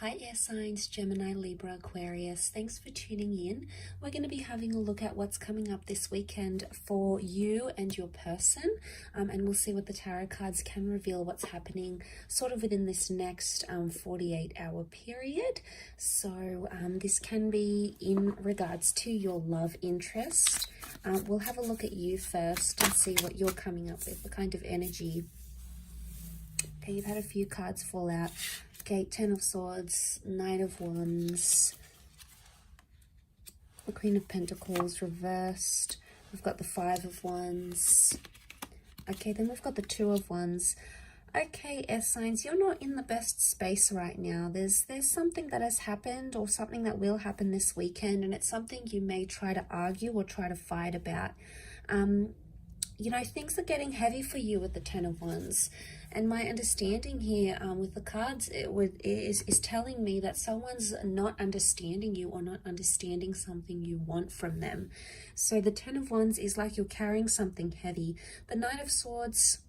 Hi air signs, Gemini, Libra, Aquarius. Thanks for tuning in. We're going to be having a look at what's coming up this weekend for you and your person. And we'll see what the tarot cards can reveal what's happening sort of within this next 48-hour period. So this can be in regards to your love interest. We'll have a look at you first and see what you're coming up with, the kind of energy. Okay, you've had a few cards fall out. Okay, Ten of Swords, Knight of Wands, the Queen of Pentacles reversed. We've got the Five of Wands. Okay, then we've got the Two of Wands. Okay, air signs, you're not in the best space right now. There's something that has happened or something that will happen this weekend, and it's something you may try to argue or try to fight about. You know, things are getting heavy for you with the Ten of Wands. And my understanding here with the cards is telling me that someone's not understanding you or not understanding something you want from them. So the Ten of Wands is like you're carrying something heavy. The Knight of Swords,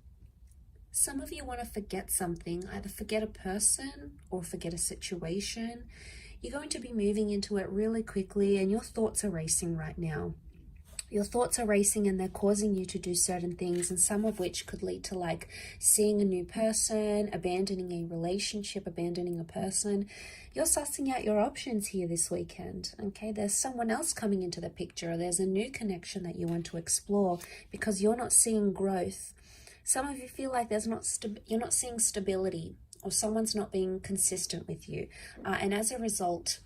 some of you want to forget something, either forget a person or forget a situation. You're going to be moving into it really quickly and your thoughts are racing right now. Your thoughts are racing and they're causing you to do certain things, and some of which could lead to like seeing a new person, abandoning a relationship, abandoning a person. You're sussing out your options here this weekend, okay? There's someone else coming into the picture. There's a new connection that you want to explore because you're not seeing growth. Some of you feel like you're not seeing stability, or someone's not being consistent with you. And as a result,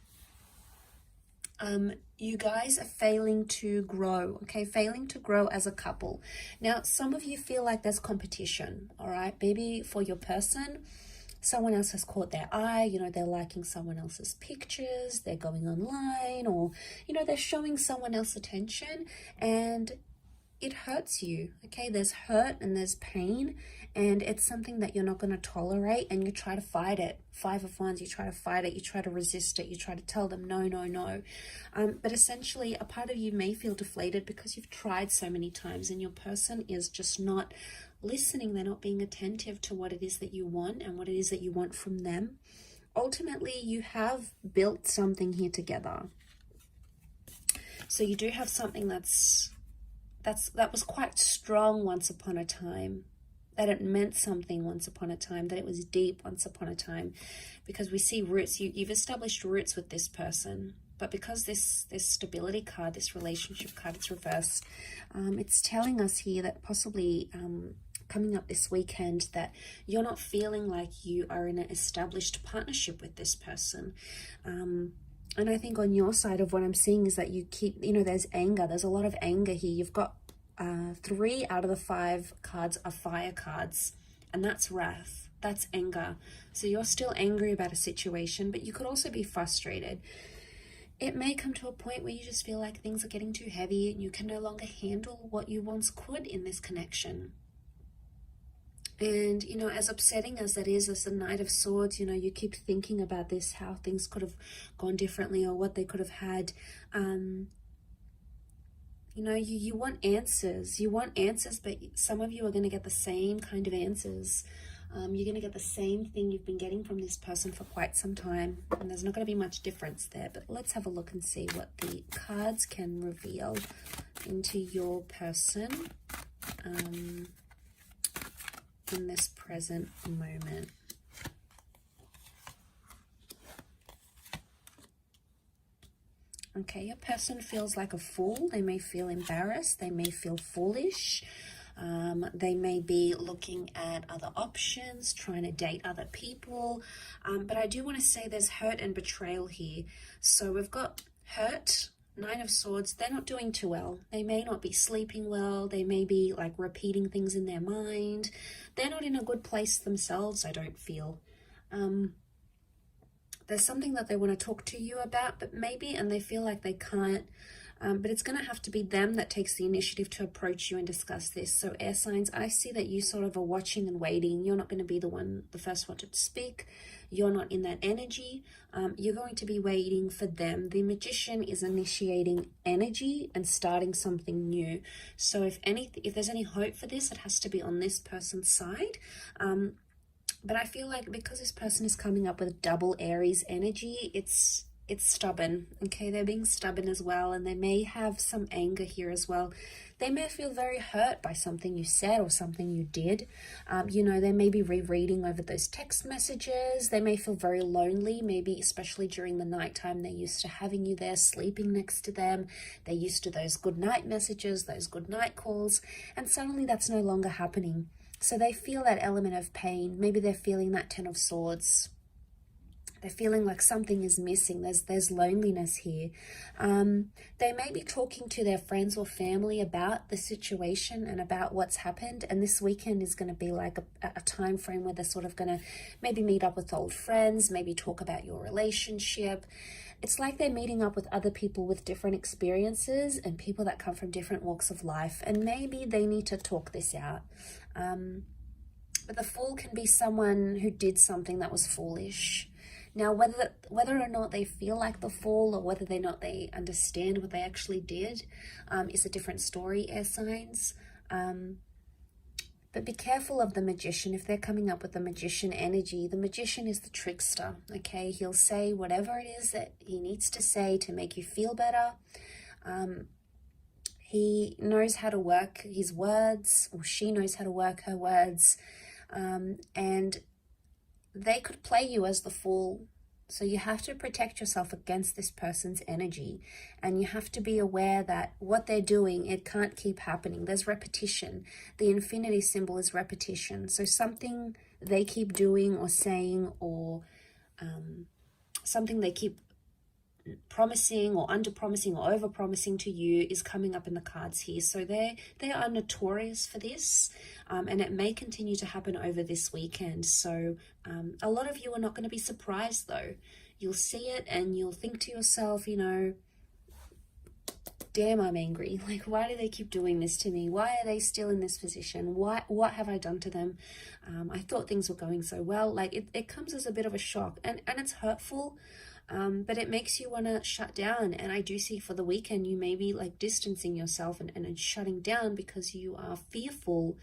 you guys are failing to grow, okay? Failing to grow as a couple. Now, some of you feel like there's competition, all right? Maybe for your person, someone else has caught their eye, you know, they're liking someone else's pictures, they're going online, or, you know, they're showing someone else attention, and it hurts you, okay? There's hurt and there's pain, and it's something that you're not going to tolerate, and you try to fight it. Five of Wands, you try to fight it, you try to resist it, you try to tell them no, no, no. But essentially, a part of you may feel deflated because you've tried so many times and your person is just not listening. They're not being attentive to what it is that you want and what it is that you want from them. Ultimately, you have built something here together. So you do have something that was quite strong once upon a time, that it meant something once upon a time, that it was deep once upon a time, because we see roots. You've established roots with this person, but because this stability card, this relationship card, it's reversed, it's telling us here that possibly coming up this weekend that you're not feeling like you are in an established partnership with this person. And I think on your side of what I'm seeing is that you keep, you know, there's anger. There's a lot of anger here. You've got 3 out of the 5 cards are fire cards, and that's wrath. That's anger. So you're still angry about a situation, but you could also be frustrated. It may come to a point where you just feel like things are getting too heavy and you can no longer handle what you once could in this connection. And, you know, as upsetting as that is, as the Knight of Swords, you know, you keep thinking about this, how things could have gone differently or what they could have had. You know, you want answers. You want answers, but some of you are going to get the same kind of answers. You're going to get the same thing you've been getting from this person for quite some time. And there's not going to be much difference there. But let's have a look and see what the cards can reveal into your person in this present moment. Okay, your person feels like a fool. They may feel embarrassed. They may feel foolish. They may be looking at other options, trying to date other people. But I do want to say there's hurt and betrayal here. So we've got hurt, Nine of Swords. They're not doing too well. They may not be sleeping well. They may be like repeating things in their mind. They're not in a good place themselves, I don't feel. There's something that they want to talk to you about, but maybe, and they feel like they can't. But it's going to have to be them that takes the initiative to approach you and discuss this. So air signs, I see that you sort of are watching and waiting. You're not going to be the first one to speak. You're not in that energy. You're going to be waiting for them. The Magician is initiating energy and starting something new. So if there's any hope for this, it has to be on this person's side. But I feel like because this person is coming up with double Aries energy, it's stubborn. Okay, they're being stubborn as well, and they may have some anger here as well. They may feel very hurt by something you said or something you did. You know, they may be rereading over those text messages. They may feel very lonely, maybe especially during the nighttime. They're used to having you there, sleeping next to them. They're used to those good night messages, those good night calls, and suddenly that's no longer happening. So they feel that element of pain. Maybe they're feeling that Ten of Swords. They're feeling like something is missing. There's loneliness here. They may be talking to their friends or family about the situation and about what's happened. And this weekend is going to be like a time frame where they're sort of going to maybe meet up with old friends, maybe talk about your relationship. It's like they're meeting up with other people with different experiences and people that come from different walks of life. And maybe they need to talk this out. But the Fool can be someone who did something that was foolish. Now, whether or not they feel like the Fool or whether or not they understand what they actually did is a different story, air signs. But be careful of the Magician. If they're coming up with the Magician energy, the Magician is the trickster, okay? He'll say whatever it is that he needs to say to make you feel better. He knows how to work his words, or she knows how to work her words. And they could play you as the Fool. So you have to protect yourself against this person's energy. And you have to be aware that what they're doing, it can't keep happening. There's repetition. The infinity symbol is repetition. So something they keep doing or saying, or something they keep promising or under promising or over promising to you is coming up in the cards here. So they are notorious for this, and it may continue to happen over this weekend. So a lot of you are not going to be surprised though. You'll see it and you'll think to yourself, you know, damn, I'm angry. Like, why do they keep doing this to me? Why are they still in this position? What have I done to them? I thought things were going so well. Like it comes as a bit of a shock, and it's hurtful. But it makes you want to shut down. And I do see for the weekend, you may be like distancing yourself and shutting down because you are fearful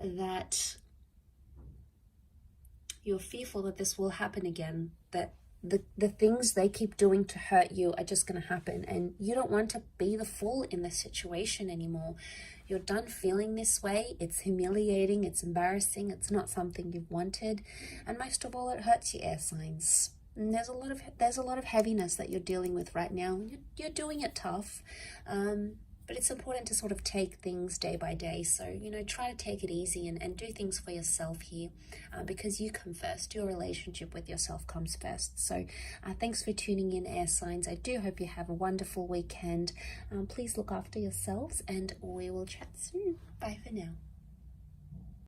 that this will happen again, that the things they keep doing to hurt you are just going to happen. And you don't want to be the Fool in this situation anymore. You're done feeling this way. It's humiliating. It's embarrassing. It's not something you've wanted. And most of all, it hurts you, air signs. And there's a lot of heaviness that you're dealing with right now. You're doing it tough, but it's important to sort of take things day by day. So, you know, try to take it easy and do things for yourself here, because you come first. Your relationship with yourself comes first. So thanks for tuning in, air signs. I do hope you have a wonderful weekend. Please look after yourselves, and we will chat soon. Bye for now.